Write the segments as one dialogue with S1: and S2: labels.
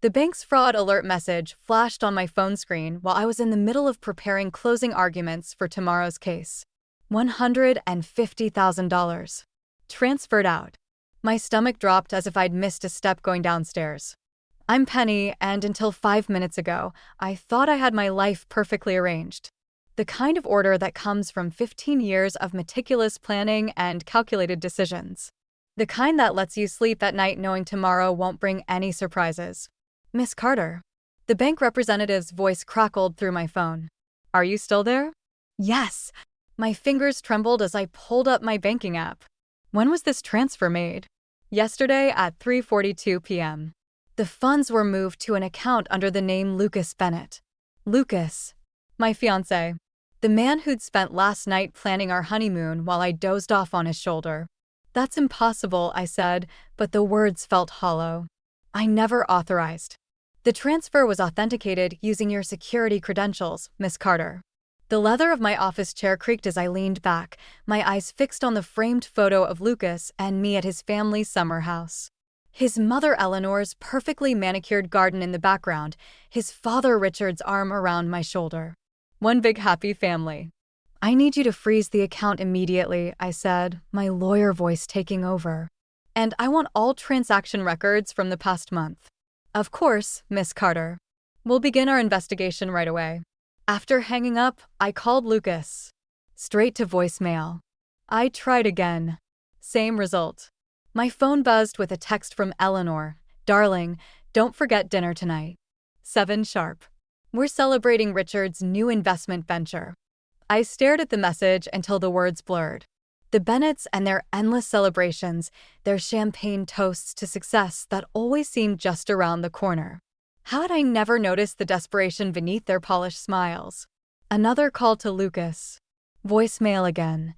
S1: The bank's fraud alert message flashed on my phone screen while I was in the middle of preparing closing arguments for tomorrow's case. $150,000. Transferred out. My stomach dropped as if I'd missed a step going downstairs. I'm Penny, and until 5 minutes ago, I thought I had my life perfectly arranged. The kind of order that comes from 15 years of meticulous planning and calculated decisions. The kind that lets you sleep at night knowing tomorrow won't bring any surprises. Miss Carter. The bank representative's voice crackled through my phone. Are you still there? Yes. My fingers trembled as I pulled up my banking app. When was this transfer made? Yesterday at 3:42 p.m. The funds were moved to an account under the name Lucas Bennett. Lucas. My fiancé. The man who'd spent last night planning our honeymoon while I dozed off on his shoulder. That's impossible, I said, but the words felt hollow. I never authorized. The transfer was authenticated using your security credentials, Miss Carter. The leather of my office chair creaked as I leaned back, my eyes fixed on the framed photo of Lucas and me at his family's summer house. His mother Eleanor's perfectly manicured garden in the background, his father Richard's arm around my shoulder. One big happy family. I need you to freeze the account immediately, I said, my lawyer voice taking over. And I want all transaction records from the past month. Of course, Miss Carter. We'll begin our investigation right away. After hanging up, I called Lucas. Straight to voicemail. I tried again. Same result. My phone buzzed with a text from Eleanor. Darling, don't forget dinner tonight. 7 sharp. We're celebrating Richard's new investment venture. I stared at the message until the words blurred. The Bennetts and their endless celebrations, their champagne toasts to success that always seemed just around the corner. How had I never noticed the desperation beneath their polished smiles? Another call to Lucas. Voicemail again.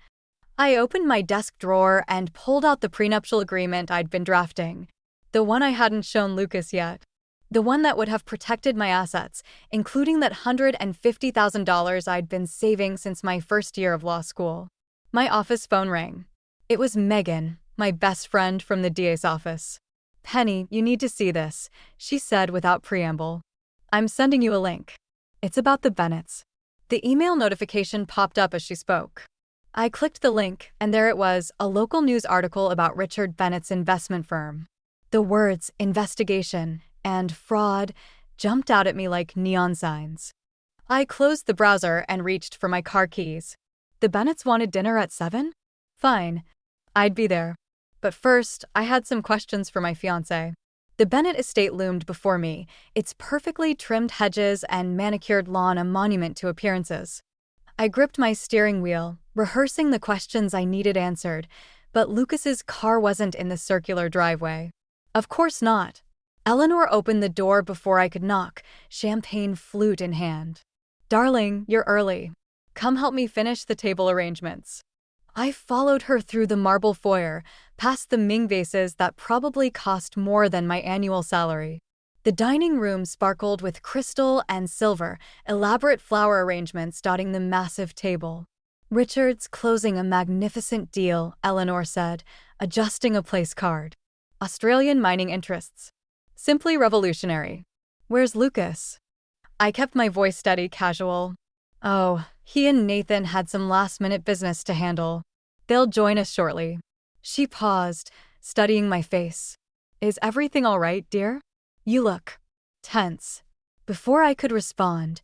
S1: I opened my desk drawer and pulled out the prenuptial agreement I'd been drafting. The one I hadn't shown Lucas yet. The one that would have protected my assets, including that $150,000 I'd been saving since my first year of law school. My office phone rang. It was Megan, my best friend from the DA's office. Penny, you need to see this, she said without preamble. I'm sending you a link. It's about the Bennetts. The email notification popped up as she spoke. I clicked the link, and there it was, a local news article about Richard Bennett's investment firm. The words investigation and fraud jumped out at me like neon signs. I closed the browser and reached for my car keys. The Bennetts wanted dinner at 7? Fine. I'd be there. But first, I had some questions for my fiancé. The Bennett estate loomed before me, its perfectly trimmed hedges and manicured lawn a monument to appearances. I gripped my steering wheel, rehearsing the questions I needed answered, but Lucas's car wasn't in the circular driveway. Of course not. Eleanor opened the door before I could knock, champagne flute in hand. Darling, you're early. Come help me finish the table arrangements. I followed her through the marble foyer, past the Ming vases that probably cost more than my annual salary. The dining room sparkled with crystal and silver, elaborate flower arrangements dotting the massive table. Richard's closing a magnificent deal, Eleanor said, adjusting a place card. Australian mining interests. Simply revolutionary. Where's Lucas? I kept my voice steady, casual. Oh, he and Nathan had some last-minute business to handle. They'll join us shortly. She paused, studying my face. Is everything all right, dear? You look tense. Before I could respond,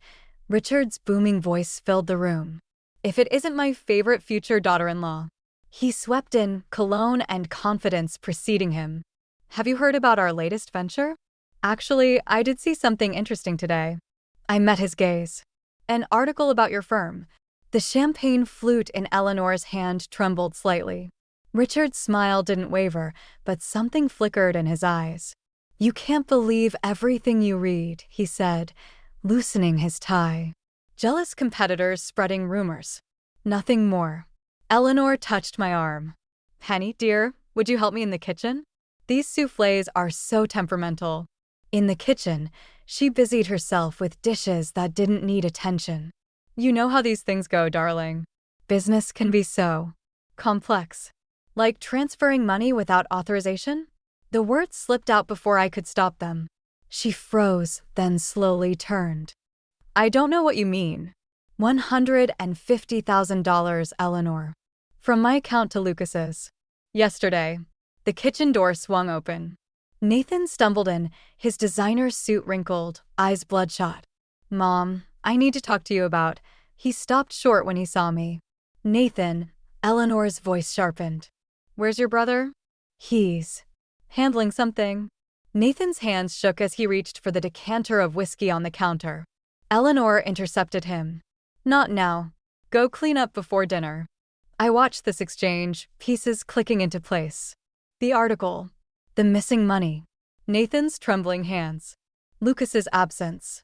S1: Richard's booming voice filled the room. If it isn't my favorite future daughter-in-law. He swept in, cologne and confidence preceding him. Have you heard about our latest venture? Actually, I did see something interesting today. I met his gaze. An article about your firm. The champagne flute in Eleanor's hand trembled slightly. Richard's smile didn't waver, but something flickered in his eyes. You can't believe everything you read, he said, loosening his tie. Jealous competitors spreading rumors. Nothing more. Eleanor touched my arm. Penny, dear, would you help me in the kitchen? These soufflés are so temperamental. In the kitchen, she busied herself with dishes that didn't need attention. You know how these things go, darling. Business can be so complex. Like transferring money without authorization? The words slipped out before I could stop them. She froze, then slowly turned. I don't know what you mean. $150,000, Eleanor. From my account to Lucas's. Yesterday, the kitchen door swung open. Nathan stumbled in, his designer suit wrinkled, eyes bloodshot. Mom, I need to talk to you about. He stopped short when he saw me. Nathan, Eleanor's voice sharpened. Where's your brother? He's handling something. Nathan's hands shook as he reached for the decanter of whiskey on the counter. Eleanor intercepted him. Not now. Go clean up before dinner. I watched this exchange, pieces clicking into place. The article. The missing money. Nathan's trembling hands. Lucas's absence.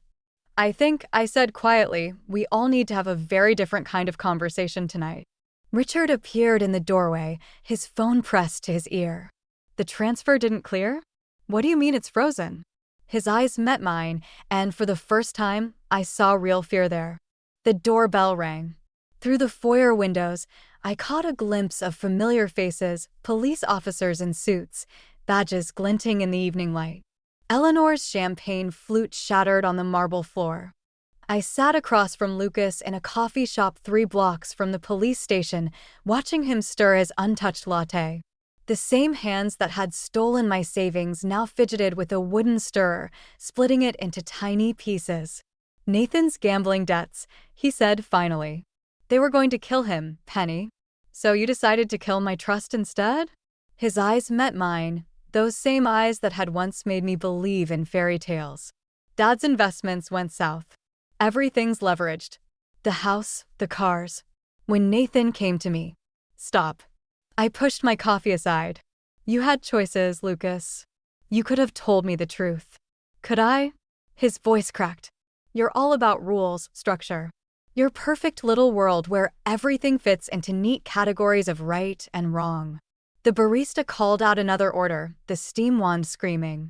S1: I think I said quietly, we all need to have a very different kind of conversation tonight. Richard appeared in the doorway, his phone pressed to his ear. The transfer didn't clear? What do you mean it's frozen? His eyes met mine, and for the first time, I saw real fear there. The doorbell rang. Through the foyer windows, I caught a glimpse of familiar faces, police officers in suits, badges glinting in the evening light. Eleanor's champagne flute shattered on the marble floor. I sat across from Lucas in a coffee shop 3 blocks from the police station, watching him stir his untouched latte. The same hands that had stolen my savings now fidgeted with a wooden stirrer, splitting it into tiny pieces. Nathan's gambling debts, he said finally. They were going to kill him, Penny. So you decided to kill my trust instead? His eyes met mine, those same eyes that had once made me believe in fairy tales. Dad's investments went south. Everything's leveraged. The house, the cars. When Nathan came to me. Stop. I pushed my coffee aside. You had choices, Lucas. You could have told me the truth. Could I? His voice cracked. You're all about rules, structure. Your perfect little world where everything fits into neat categories of right and wrong. The barista called out another order, the steam wand screaming.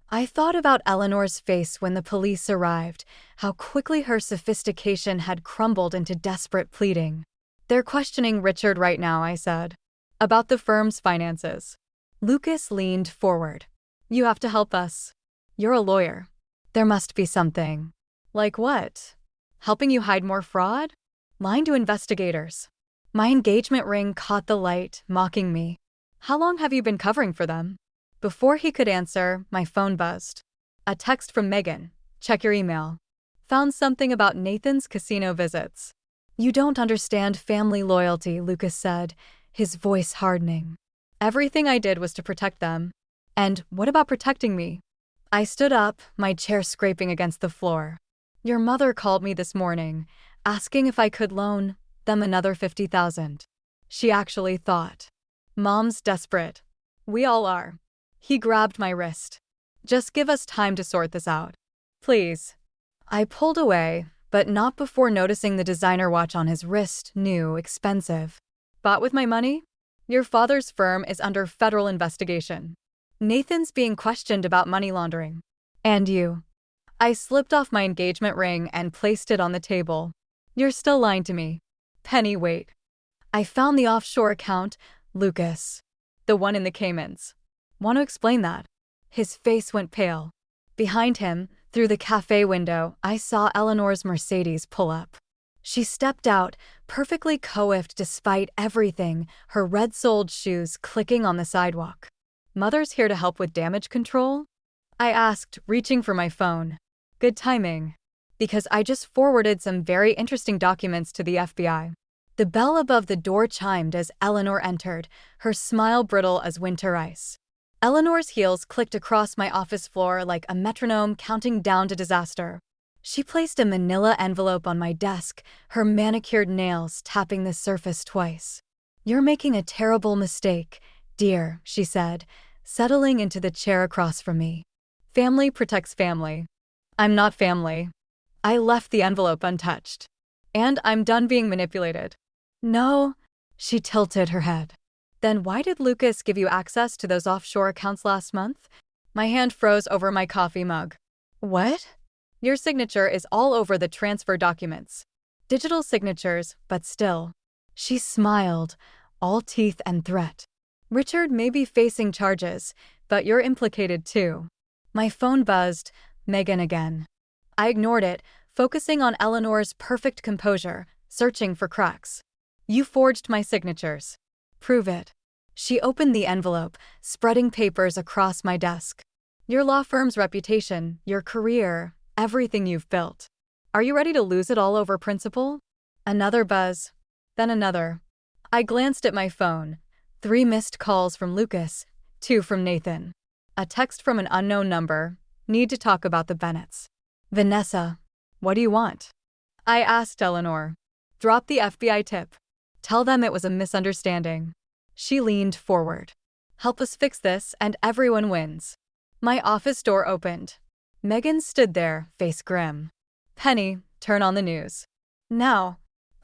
S1: I thought about Eleanor's face when the police arrived, how quickly her sophistication had crumbled into desperate pleading. They're questioning Richard right now, I said. About the firm's finances. Lucas leaned forward. You have to help us. You're a lawyer. There must be something. Like what? Helping you hide more fraud? Lying to investigators. My engagement ring caught the light, mocking me. How long have you been covering for them? Before he could answer, my phone buzzed. A text from Megan. Check your email. Found something about Nathan's casino visits. You don't understand family loyalty, Lucas said, his voice hardening. Everything I did was to protect them. And what about protecting me? I stood up, my chair scraping against the floor. Your mother called me this morning, asking if I could loan them another $50,000. She actually thought. Mom's desperate. We all are. He grabbed my wrist. Just give us time to sort this out. Please. I pulled away, but not before noticing the designer watch on his wrist, new, expensive. Bought with my money? Your father's firm is under federal investigation. Nathan's being questioned about money laundering. And you. I slipped off my engagement ring and placed it on the table. You're still lying to me. Penny, wait. I found the offshore account, Lucas. The one in the Caymans. Want to explain that? His face went pale. Behind him, through the cafe window, I saw Eleanor's Mercedes pull up. She stepped out, perfectly coiffed despite everything, her red-soled shoes clicking on the sidewalk. Mother's here to help with damage control? I asked, reaching for my phone. Good timing. Because I just forwarded some very interesting documents to the FBI. The bell above the door chimed as Eleanor entered, her smile brittle as winter ice. Eleanor's heels clicked across my office floor like a metronome counting down to disaster. She placed a manila envelope on my desk, her manicured nails tapping the surface twice. You're making a terrible mistake, dear, she said, settling into the chair across from me. Family protects family. I'm not family. I left the envelope untouched. And I'm done being manipulated. No, she tilted her head. Then why did Lucas give you access to those offshore accounts last month? My hand froze over my coffee mug. What? Your signature is all over the transfer documents. Digital signatures, but still. She smiled, all teeth and threat. Richard may be facing charges, but you're implicated too. My phone buzzed, Megan again. I ignored it, focusing on Eleanor's perfect composure, searching for cracks. You forged my signatures. Prove it. She opened the envelope, spreading papers across my desk. Your law firm's reputation, your career, everything you've built. Are you ready to lose it all over principle? Another buzz. Then another. I glanced at my phone. 3 missed calls from Lucas, 2 from Nathan. A text from an unknown number. Need to talk about the Bennetts. Vanessa, what do you want? I asked Eleanor. Drop the FBI tip. Tell them it was a misunderstanding. She leaned forward. Help us fix this and everyone wins. My office door opened. Megan stood there, face grim. Penny, turn on the news. Now.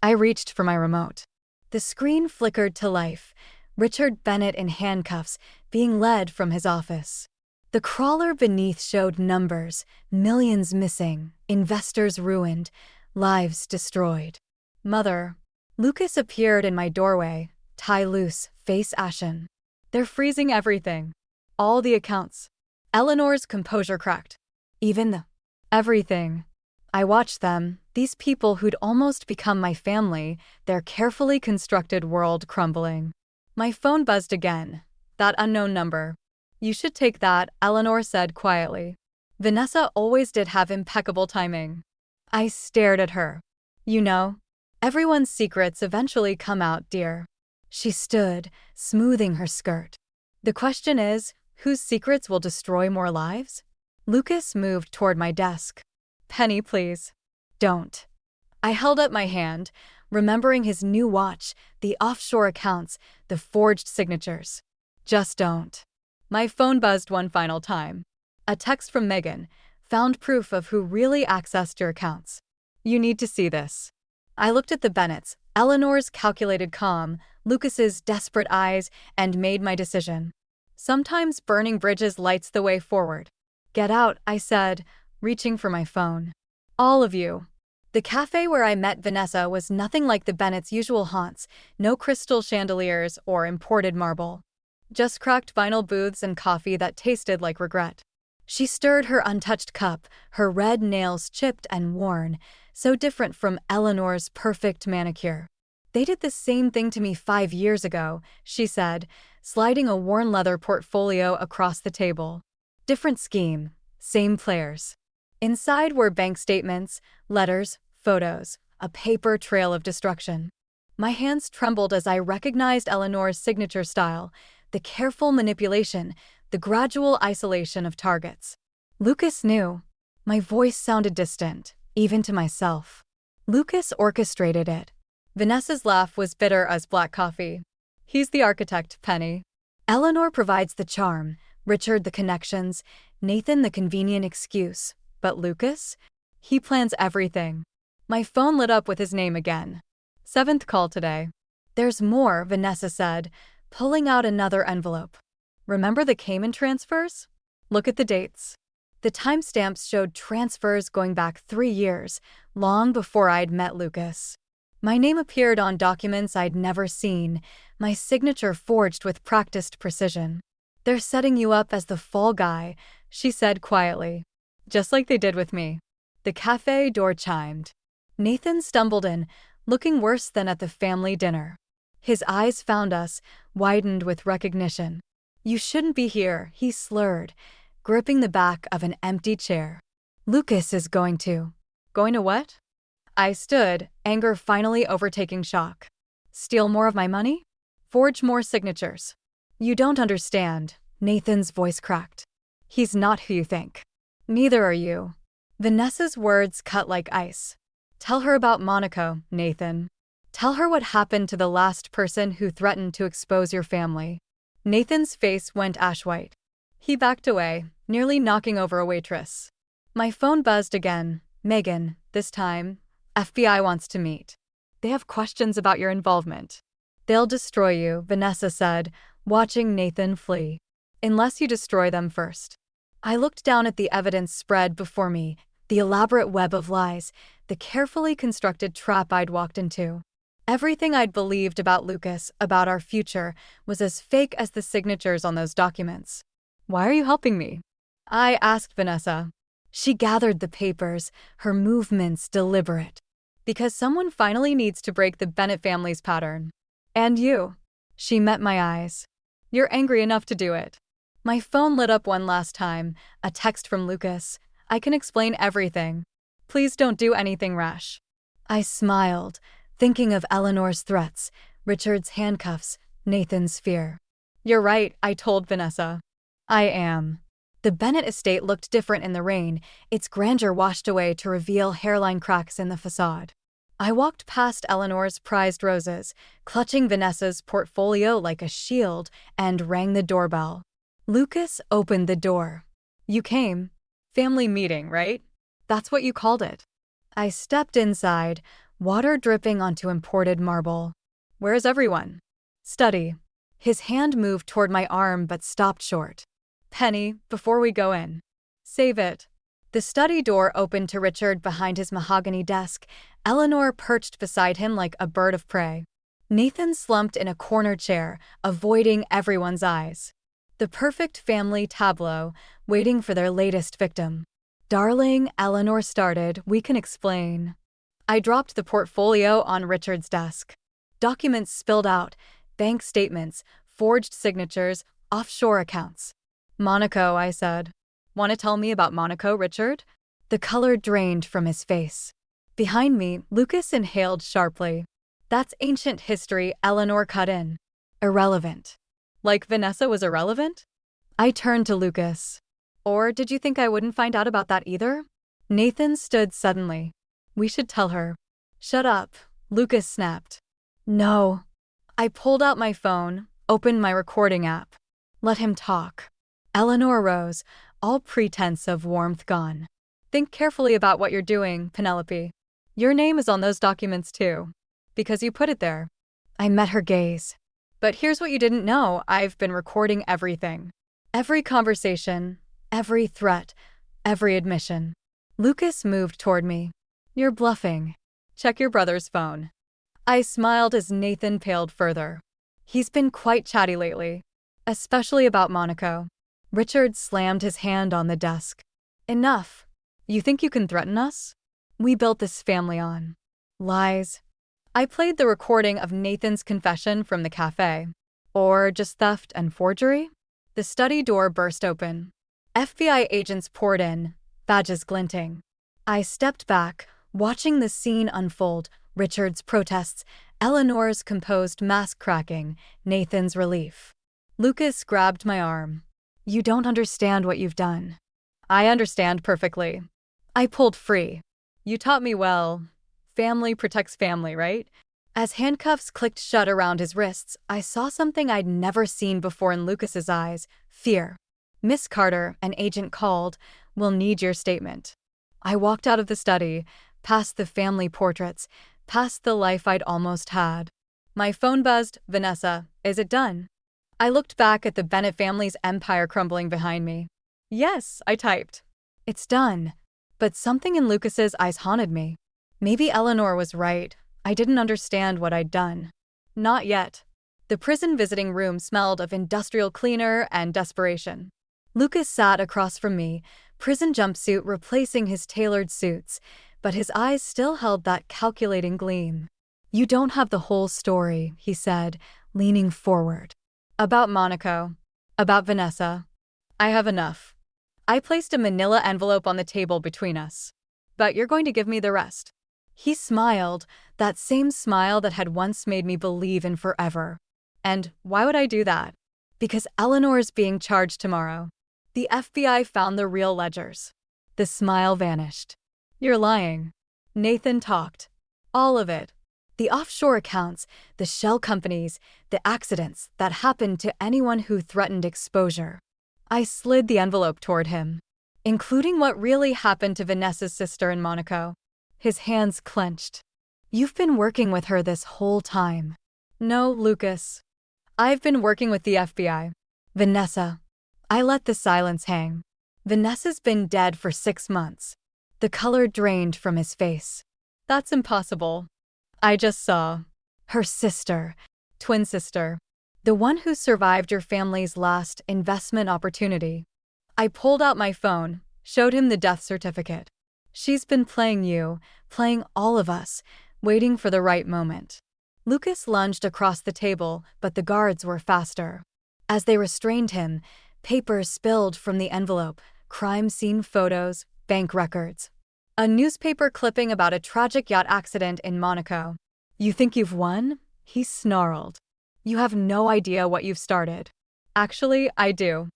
S1: I reached for my remote. The screen flickered to life. Richard Bennett in handcuffs, being led from his office. The crawler beneath showed numbers, millions missing, investors ruined, lives destroyed. Mother. Lucas appeared in my doorway, tie loose, face ashen. They're freezing everything. All the accounts. Eleanor's composure cracked. Even everything. I watched them, these people who'd almost become my family, their carefully constructed world crumbling. My phone buzzed again. That unknown number. You should take that, Eleanor said quietly. Vanessa always did have impeccable timing. I stared at her. You know, everyone's secrets eventually come out, dear. She stood, smoothing her skirt. The question is, whose secrets will destroy more lives? Lucas moved toward my desk. Penny, please. Don't. I held up my hand, remembering his new watch, the offshore accounts, the forged signatures. Just don't. My phone buzzed one final time. A text from Megan. Found proof of who really accessed your accounts. You need to see this. I looked at the Bennetts, Eleanor's calculated calm, Lucas's desperate eyes, and made my decision. Sometimes burning bridges lights the way forward. Get out, I said, reaching for my phone. All of you. The cafe where I met Vanessa was nothing like the Bennetts' usual haunts, no crystal chandeliers or imported marble. Just cracked vinyl booths and coffee that tasted like regret. She stirred her untouched cup, her red nails chipped and worn, so different from Eleanor's perfect manicure. They did the same thing to me 5 years ago, she said, sliding a worn leather portfolio across the table. Different scheme, same players. Inside were bank statements, letters, photos, a paper trail of destruction. My hands trembled as I recognized Eleanor's signature style, the careful manipulation, the gradual isolation of targets. Lucas knew. My voice sounded distant, even to myself. Lucas orchestrated it. Vanessa's laugh was bitter as black coffee. He's the architect, Penny. Eleanor provides the charm, Richard the connections, Nathan the convenient excuse. But Lucas? He plans everything. My phone lit up with his name again. 7th call today. There's more, Vanessa said, pulling out another envelope. Remember the Cayman transfers? Look at the dates. The timestamps showed transfers going back 3 years, long before I'd met Lucas. My name appeared on documents I'd never seen, my signature forged with practiced precision. They're setting you up as the fall guy, she said quietly. Just like they did with me. The cafe door chimed. Nathan stumbled in, looking worse than at the family dinner. His eyes found us, widened with recognition. You shouldn't be here, he slurred, gripping the back of an empty chair. Lucas is going to. Going to what? I stood, anger finally overtaking shock. Steal more of my money? Forge more signatures. You don't understand, Nathan's voice cracked. He's not who you think. Neither are you. Vanessa's words cut like ice. Tell her about Monaco, Nathan. Tell her what happened to the last person who threatened to expose your family. Nathan's face went ash-white. He backed away, nearly knocking over a waitress. My phone buzzed again. Megan, this time, FBI wants to meet. They have questions about your involvement. They'll destroy you, Vanessa said, watching Nathan flee. Unless you destroy them first. I looked down at the evidence spread before me, the elaborate web of lies, the carefully constructed trap I'd walked into. Everything I'd believed about Lucas, about our future, was as fake as the signatures on those documents. Why are you helping me? I asked Vanessa. She gathered the papers, her movements deliberate. Because someone finally needs to break the Bennett family's pattern. And you. She met my eyes. You're angry enough to do it. My phone lit up one last time, a text from Lucas. I can explain everything. Please don't do anything rash. I smiled, thinking of Eleanor's threats, Richard's handcuffs, Nathan's fear. You're right, I told Vanessa. I am. The Bennett estate looked different in the rain, its grandeur washed away to reveal hairline cracks in the facade. I walked past Eleanor's prized roses, clutching Vanessa's portfolio like a shield, and rang the doorbell. Lucas opened the door. You came. Family meeting, right? That's what you called it. I stepped inside, water dripping onto imported marble. Where's everyone? Study. His hand moved toward my arm but stopped short. Penny, before we go in. Save it. The study door opened to Richard behind his mahogany desk, Eleanor perched beside him like a bird of prey. Nathan slumped in a corner chair, avoiding everyone's eyes. The perfect family tableau, waiting for their latest victim. Darling, Eleanor started, we can explain. I dropped the portfolio on Richard's desk. Documents spilled out, bank statements, forged signatures, offshore accounts. Monaco, I said. Want to tell me about Monaco, Richard? The color drained from his face. Behind me, Lucas inhaled sharply. That's ancient history, Eleanor cut in. Irrelevant. Like Vanessa was irrelevant? I turned to Lucas. Or did you think I wouldn't find out about that either? Nathan stood suddenly. We should tell her. Shut up, Lucas snapped. No. I pulled out my phone, opened my recording app. Let him talk. Eleanor rose, all pretense of warmth gone. Think carefully about what you're doing, Penelope. Your name is on those documents too. Because you put it there. I met her gaze. But here's what you didn't know, I've been recording everything. Every conversation, every threat, every admission. Lucas moved toward me. You're bluffing. Check your brother's phone. I smiled as Nathan paled further. He's been quite chatty lately. Especially about Monaco. Richard slammed his hand on the desk. Enough. You think you can threaten us? We built this family on lies. I played the recording of Nathan's confession from the cafe. Or just theft and forgery? The study door burst open. FBI agents poured in, badges glinting. I stepped back, watching the scene unfold, Richard's protests, Eleanor's composed mask cracking, Nathan's relief. Lucas grabbed my arm. You don't understand what you've done. I understand perfectly. I pulled free. You taught me well. Family protects family, right? As handcuffs clicked shut around his wrists, I saw something I'd never seen before in Lucas's eyes, fear. Miss Carter, an agent called, will need your statement. I walked out of the study, past the family portraits, past the life I'd almost had. My phone buzzed, Vanessa, is it done? I looked back at the Bennett family's empire crumbling behind me. Yes, I typed. It's done. But something in Lucas's eyes haunted me. Maybe Eleanor was right. I didn't understand what I'd done. Not yet. The prison visiting room smelled of industrial cleaner and desperation. Lucas sat across from me, prison jumpsuit replacing his tailored suits, but his eyes still held that calculating gleam. You don't have the whole story, he said, leaning forward. About Monaco. About Vanessa. I have enough. I placed a manila envelope on the table between us. But you're going to give me the rest. He smiled, that same smile that had once made me believe in forever. And why would I do that? Because Eleanor's being charged tomorrow. The FBI found the real ledgers. The smile vanished. You're lying. Nathan talked. All of it. The offshore accounts, the shell companies, the accidents that happened to anyone who threatened exposure. I slid the envelope toward him, including what really happened to Vanessa's sister in Monaco. His hands clenched. You've been working with her this whole time. No, Lucas. I've been working with the FBI. Vanessa. I let the silence hang. Vanessa's been dead for 6 months. The color drained from his face. That's impossible. I just saw. Her sister. Twin sister. The one who survived your family's last investment opportunity. I pulled out my phone, showed him the death certificate. She's been playing you, playing all of us, waiting for the right moment. Lucas lunged across the table, but the guards were faster. As they restrained him, papers spilled from the envelope, crime scene photos, bank records. A newspaper clipping about a tragic yacht accident in Monaco. You think you've won? He snarled. You have no idea what you've started. Actually, I do.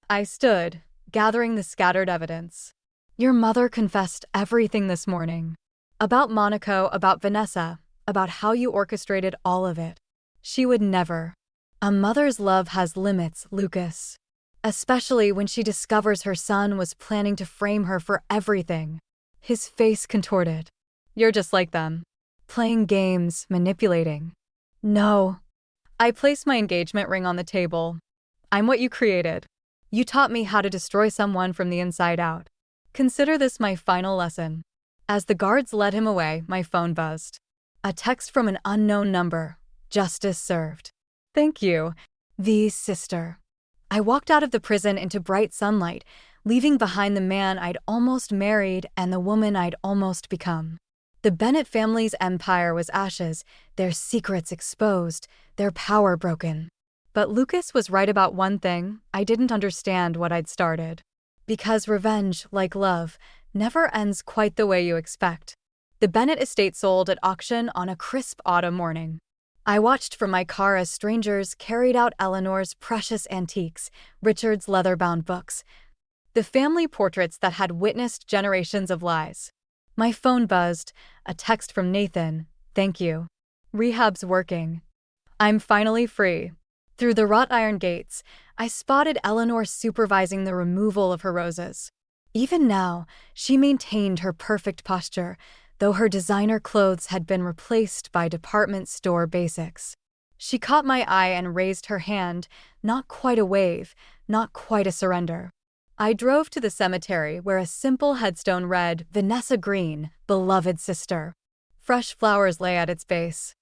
S1: I stood, gathering the scattered evidence. Your mother confessed everything this morning. About Monaco, about Vanessa, about how you orchestrated all of it. She would never. A mother's love has limits, Lucas. Especially when she discovers her son was planning to frame her for everything. His face contorted. You're just like them. Playing games, manipulating. No. I placed my engagement ring on the table. I'm what you created. You taught me how to destroy someone from the inside out. Consider this my final lesson. As the guards led him away, my phone buzzed. A text from an unknown number. Justice served. Thank you, V's sister. I walked out of the prison into bright sunlight, leaving behind the man I'd almost married and the woman I'd almost become. The Bennett family's empire was ashes, their secrets exposed, their power broken. But Lucas was right about one thing: I didn't understand what I'd started. Because revenge, like love, never ends quite the way you expect. The Bennett estate sold at auction on a crisp autumn morning. I watched from my car as strangers carried out Eleanor's precious antiques, Richard's leather-bound books, the family portraits that had witnessed generations of lies. My phone buzzed, a text from Nathan. Thank you. Rehab's working. I'm finally free. Through the wrought iron gates, I spotted Eleanor supervising the removal of her roses. Even now, she maintained her perfect posture, though her designer clothes had been replaced by department store basics. She caught my eye and raised her hand, not quite a wave, not quite a surrender. I drove to the cemetery where a simple headstone read, Vanessa Green, beloved sister. Fresh flowers lay at its base,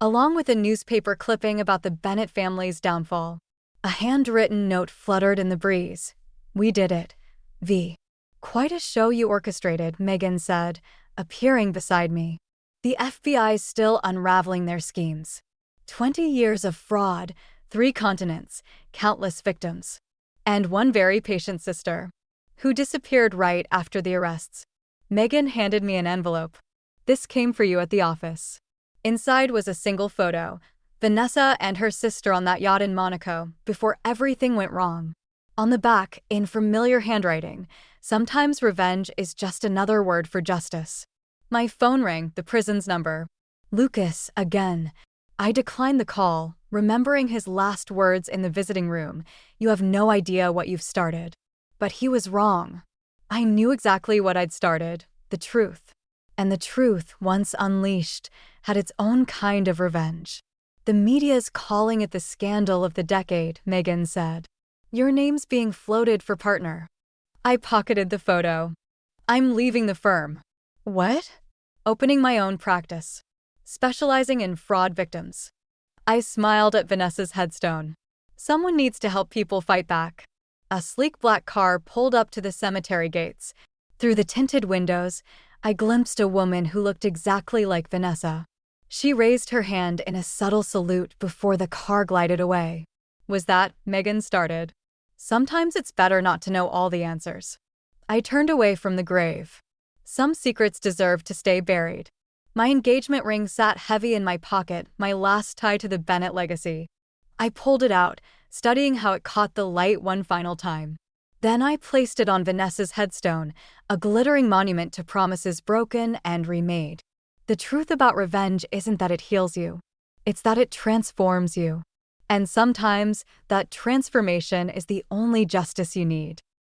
S1: along with a newspaper clipping about the Bennett family's downfall. A handwritten note fluttered in the breeze. We did it. V. Quite a show you orchestrated, Megan said, appearing beside me. The FBI's still unraveling their schemes. 20 years of fraud, 3 continents, countless victims. And one very patient sister, who disappeared right after the arrests. Megan handed me an envelope. This came for you at the office. Inside was a single photo, Vanessa and her sister on that yacht in Monaco, before everything went wrong. On the back, in familiar handwriting, sometimes revenge is just another word for justice. My phone rang, the prison's number. Lucas, again. I declined the call, remembering his last words in the visiting room. You have no idea what you've started. But he was wrong. I knew exactly what I'd started, the truth. And the truth, once unleashed, had its own kind of revenge. The media's calling it the scandal of the decade, Megan said. Your name's being floated for partner. I pocketed the photo. I'm leaving the firm. What? Opening my own practice, specializing in fraud victims. I smiled at Vanessa's headstone. Someone needs to help people fight back. A sleek black car pulled up to the cemetery gates. Through the tinted windows, I glimpsed a woman who looked exactly like Vanessa. She raised her hand in a subtle salute before the car glided away. Was that, Megan started. Sometimes it's better not to know all the answers. I turned away from the grave. Some secrets deserve to stay buried. My engagement ring sat heavy in my pocket, my last tie to the Bennett legacy. I pulled it out, studying how it caught the light one final time. Then I placed it on Vanessa's headstone, a glittering monument to promises broken and remade. The truth about revenge isn't that it heals you. It's that it transforms you. And sometimes, that transformation is the only justice you need.